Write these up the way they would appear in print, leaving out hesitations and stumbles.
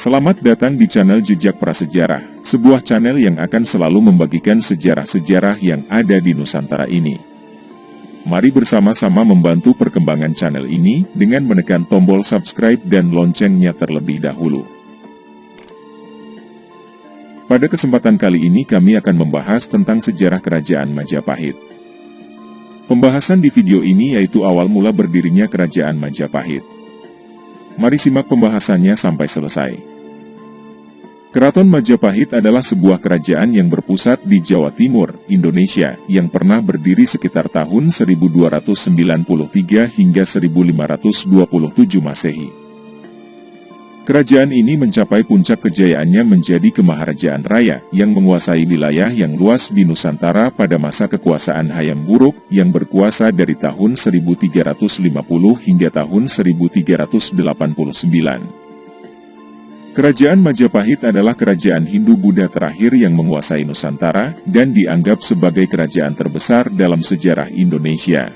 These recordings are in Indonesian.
Selamat datang di channel Jejak Prasejarah, sebuah channel yang akan selalu membagikan sejarah-sejarah yang ada di Nusantara ini. Mari bersama-sama membantu perkembangan channel ini dengan menekan tombol subscribe dan loncengnya terlebih dahulu. Pada kesempatan kali ini kami akan membahas tentang sejarah Kerajaan Majapahit. Pembahasan di video ini yaitu awal mula berdirinya Kerajaan Majapahit. Mari simak pembahasannya sampai selesai. Keraton Majapahit adalah sebuah kerajaan yang berpusat di Jawa Timur, Indonesia, yang pernah berdiri sekitar tahun 1293 hingga 1527 Masehi. Kerajaan ini mencapai puncak kejayaannya menjadi Kemaharajaan Raya yang menguasai wilayah yang luas di Nusantara pada masa kekuasaan Hayam Wuruk yang berkuasa dari tahun 1350 hingga tahun 1389. Kerajaan Majapahit adalah kerajaan Hindu-Buddha terakhir yang menguasai Nusantara dan dianggap sebagai kerajaan terbesar dalam sejarah Indonesia.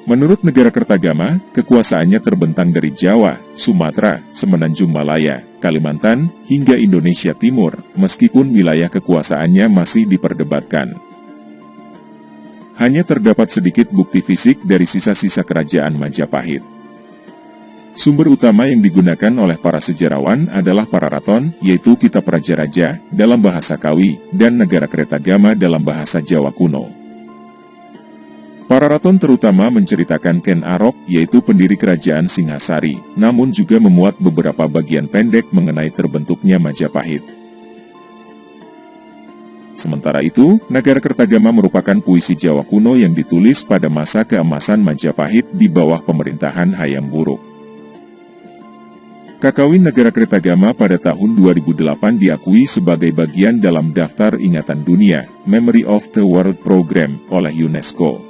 Menurut negara Kertagama, kekuasaannya terbentang dari Jawa, Sumatera, Semenanjung Malaya, Kalimantan, hingga Indonesia Timur, meskipun wilayah kekuasaannya masih diperdebatkan. Hanya terdapat sedikit bukti fisik dari sisa-sisa kerajaan Majapahit. Sumber utama yang digunakan oleh para sejarawan adalah Pararaton, yaitu Kitab Raja-Raja, dalam bahasa Kawi, dan Negara Kertagama dalam bahasa Jawa kuno. Pararaton terutama menceritakan Ken Arok, yaitu pendiri kerajaan Singhasari, namun juga memuat beberapa bagian pendek mengenai terbentuknya Majapahit. Sementara itu, Negara Kertagama merupakan puisi Jawa kuno yang ditulis pada masa keemasan Majapahit di bawah pemerintahan Hayam Wuruk. Kakawin Negara Kertagama pada tahun 2008 diakui sebagai bagian dalam Daftar Ingatan Dunia, Memory of the World Program, oleh UNESCO.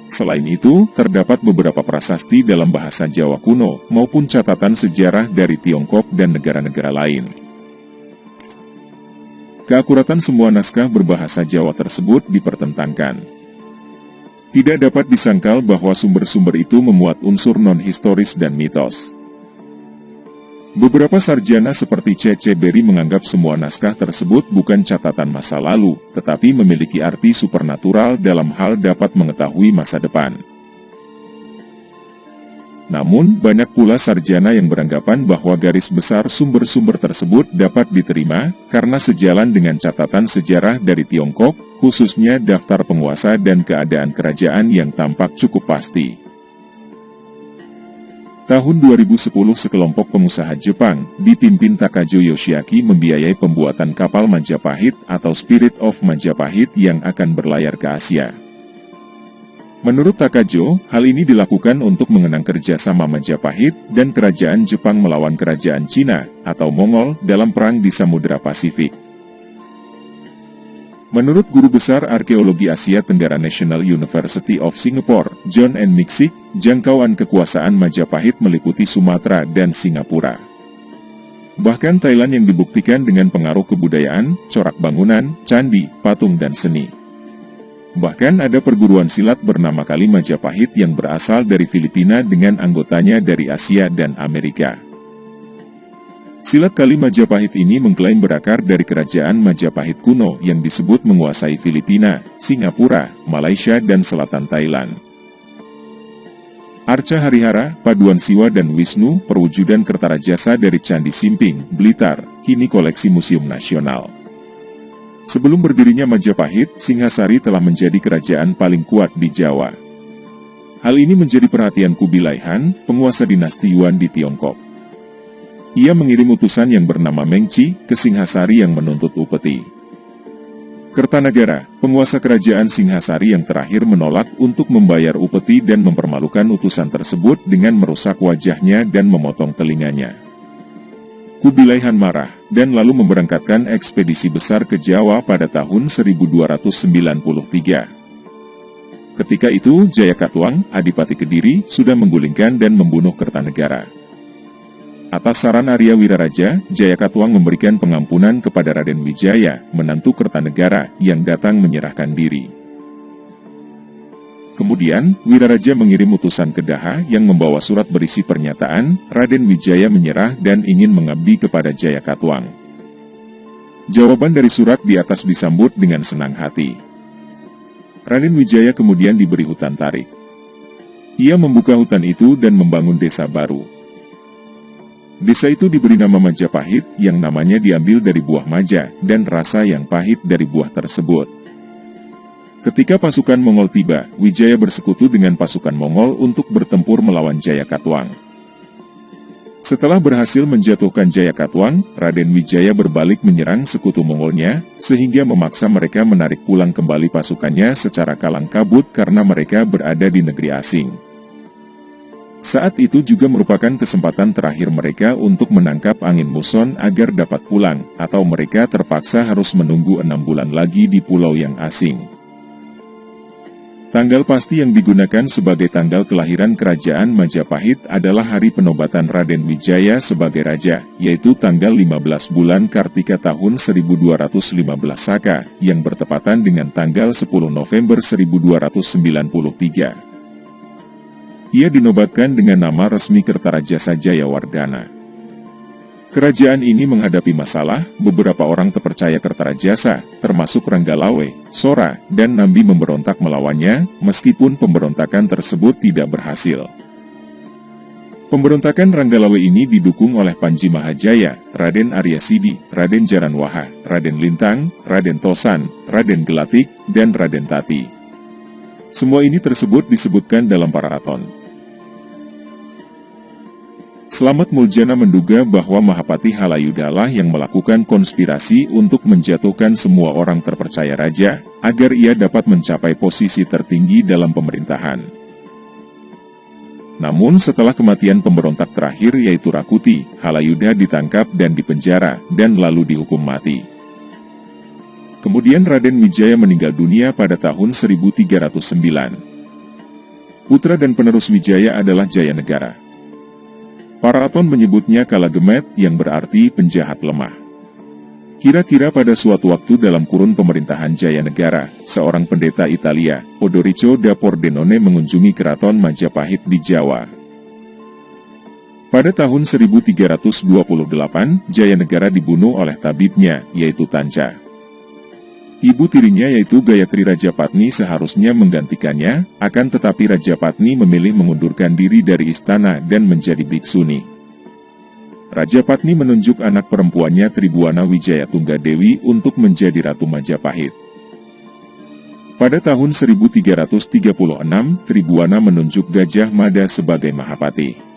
Selain itu, terdapat beberapa prasasti dalam bahasa Jawa kuno maupun catatan sejarah dari Tiongkok dan negara-negara lain. Keakuratan semua naskah berbahasa Jawa tersebut dipertentangkan. Tidak dapat disangkal bahwa sumber-sumber itu memuat unsur non-historis dan mitos. Beberapa sarjana seperti C.C. Berry menganggap semua naskah tersebut bukan catatan masa lalu, tetapi memiliki arti supernatural dalam hal dapat mengetahui masa depan. Namun, banyak pula sarjana yang beranggapan bahwa garis besar sumber-sumber tersebut dapat diterima, karena sejalan dengan catatan sejarah dari Tiongkok, khususnya daftar penguasa dan keadaan kerajaan yang tampak cukup pasti. Tahun 2010 sekelompok pengusaha Jepang, dipimpin Takajo Yoshiaki membiayai pembuatan kapal Majapahit atau Spirit of Majapahit yang akan berlayar ke Asia. Menurut Takajo, hal ini dilakukan untuk mengenang kerjasama Majapahit dan kerajaan Jepang melawan kerajaan Cina atau Mongol dalam perang di Samudra Pasifik. Menurut Guru Besar Arkeologi Asia Tenggara National University of Singapore, John N. Miksik, jangkauan kekuasaan Majapahit meliputi Sumatera dan Singapura. Bahkan Thailand yang dibuktikan dengan pengaruh kebudayaan, corak bangunan, candi, patung dan seni. Bahkan ada perguruan silat bernama Kali Majapahit yang berasal dari Filipina dengan anggotanya dari Asia dan Amerika. Silat Kali Majapahit ini mengklaim berakar dari kerajaan Majapahit kuno yang disebut menguasai Filipina, Singapura, Malaysia dan selatan Thailand. Arca Harihara, paduan Siwa dan Wisnu, perwujudan Kertarajasa dari Candi Simping, Blitar, kini koleksi Museum Nasional. Sebelum berdirinya Majapahit, Singhasari telah menjadi kerajaan paling kuat di Jawa. Hal ini menjadi perhatian Kubilai Han, penguasa dinasti Yuan di Tiongkok. Ia mengirim utusan yang bernama Mengci ke Singhasari yang menuntut upeti. Kertanagara, penguasa kerajaan Singhasari yang terakhir menolak untuk membayar upeti dan mempermalukan utusan tersebut dengan merusak wajahnya dan memotong telinganya. Kubilai Han marah, dan lalu memberangkatkan ekspedisi besar ke Jawa pada tahun 1293. Ketika itu, Jayakatwang, Adipati Kediri, sudah menggulingkan dan membunuh Kertanegara. Atas saran Arya Wiraraja, Jayakatwang memberikan pengampunan kepada Raden Wijaya, menantu Kertanegara, yang datang menyerahkan diri. Kemudian, Wiraraja mengirim utusan ke Daha yang membawa surat berisi pernyataan, Raden Wijaya menyerah dan ingin mengabdi kepada Jayakatwang. Jawaban dari surat di atas disambut dengan senang hati. Raden Wijaya kemudian diberi hutan tarik. Ia membuka hutan itu dan membangun desa baru. Desa itu diberi nama Majapahit yang namanya diambil dari buah maja dan rasa yang pahit dari buah tersebut. Ketika pasukan Mongol tiba, Wijaya bersekutu dengan pasukan Mongol untuk bertempur melawan Jayakatwang. Setelah berhasil menjatuhkan Jayakatwang, Raden Wijaya berbalik menyerang sekutu Mongolnya, sehingga memaksa mereka menarik pulang kembali pasukannya secara kalang kabut karena mereka berada di negeri asing. Saat itu juga merupakan kesempatan terakhir mereka untuk menangkap angin muson agar dapat pulang, atau mereka terpaksa harus menunggu 6 bulan lagi di pulau yang asing. Tanggal pasti yang digunakan sebagai tanggal kelahiran kerajaan Majapahit adalah hari penobatan Raden Wijaya sebagai raja, yaitu tanggal 15 bulan Kartika tahun 1215 Saka, yang bertepatan dengan tanggal 10 November 1293. Ia dinobatkan dengan nama resmi Kertarajasa Jayawardhana. Kerajaan ini menghadapi masalah, beberapa orang terpercaya Kertarajasa, termasuk Ranggalawe, Sora, dan Nambi memberontak melawannya, meskipun pemberontakan tersebut tidak berhasil. Pemberontakan Ranggalawe ini didukung oleh Panji Mahajaya, Raden Aryasidi, Raden Jaranwaha, Raden Lintang, Raden Tosan, Raden Gelatik, dan Raden Tati. Semua ini disebutkan dalam Paraton. Slamet Muljana menduga bahwa Mahapati Halayudha lah yang melakukan konspirasi untuk menjatuhkan semua orang terpercaya raja, agar ia dapat mencapai posisi tertinggi dalam pemerintahan. Namun setelah kematian pemberontak terakhir yaitu Rakuti, Halayudha ditangkap dan dipenjara, dan lalu dihukum mati. Kemudian Raden Wijaya meninggal dunia pada tahun 1309. Putra dan penerus Wijaya adalah Jayanegara. Paraton menyebutnya Kalagemet yang berarti penjahat lemah. Kira-kira pada suatu waktu dalam kurun pemerintahan Jayanegara, seorang pendeta Italia, Odorico da Pordenone mengunjungi keraton Majapahit di Jawa. Pada tahun 1328, Jayanegara dibunuh oleh tabibnya, yaitu Tanca. Ibu tirinya yaitu Gayatri Rajapatni seharusnya menggantikannya, akan tetapi Rajapatni memilih mengundurkan diri dari istana dan menjadi biksuni. Rajapatni menunjuk anak perempuannya Tribuana Wijaya Tunggadewi untuk menjadi Ratu Majapahit. Pada tahun 1336, Tribuana menunjuk Gajah Mada sebagai Mahapati.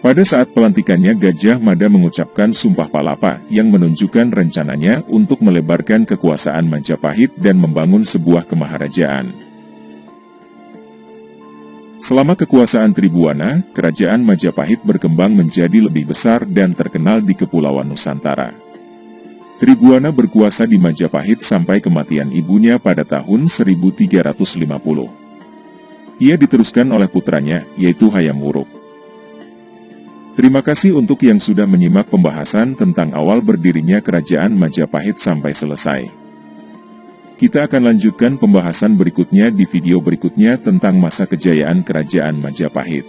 Pada saat pelantikannya Gajah Mada mengucapkan Sumpah Palapa yang menunjukkan rencananya untuk melebarkan kekuasaan Majapahit dan membangun sebuah kemaharajaan. Selama kekuasaan Tribuana, kerajaan Majapahit berkembang menjadi lebih besar dan terkenal di Kepulauan Nusantara. Tribuana berkuasa di Majapahit sampai kematian ibunya pada tahun 1350. Ia diteruskan oleh putranya, yaitu Hayam Wuruk. Terima kasih untuk yang sudah menyimak pembahasan tentang awal berdirinya kerajaan Majapahit sampai selesai. Kita akan lanjutkan pembahasan berikutnya di video berikutnya tentang masa kejayaan kerajaan Majapahit.